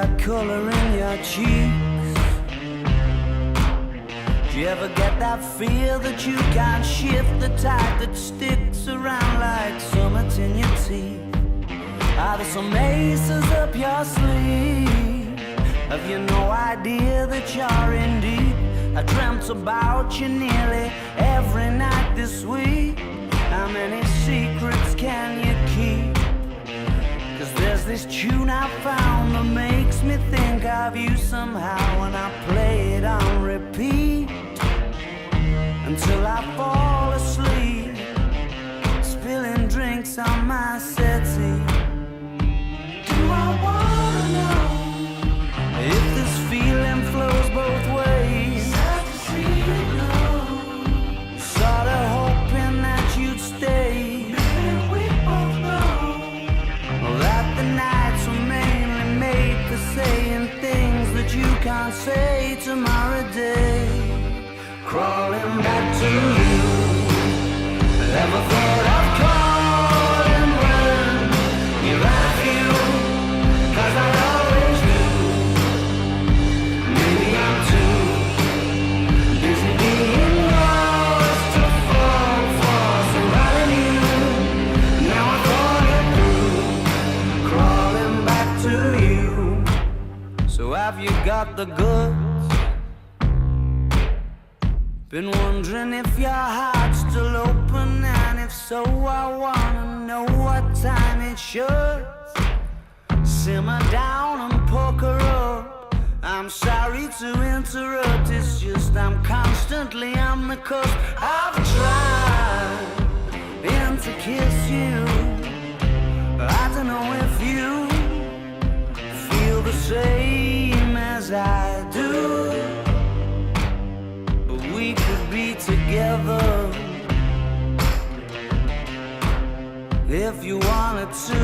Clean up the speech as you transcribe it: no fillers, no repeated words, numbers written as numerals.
got color in your cheeks? Do you ever get that feel that you can't shift, the tide that sticks around like summits in your teeth? Are there some aces up your sleeve? Have you no idea that you're in deep? I dreamt about you nearly every night this week. How many secrets can you keep? 'Cause there's this tune I found that makes me think of you somehow, and I play it on repeat until I fall asleep, spilling drinks on my settee. Do I wanna know if this feeling flows both ways? Sad to see you go. Sorta hoping that you'd stay. Maybe we both know that the nights were mainly made for saying things that you can't say tomorrow day. Crawling back to you. Never thought of calling when you're out of you, 'cause I always knew. Maybe I'm too busy being lost to fall for somebody new. Now I thought it through, crawling back to you. So have you got the goods? Been wondering if your heart's still open, and if so, I wanna know what time it should. Simmer down and poker up. I'm sorry to interrupt, it's just I'm constantly on the cusp. I've tried to kiss you. I don't know if you feel the same as I do. We could be together if you wanted to.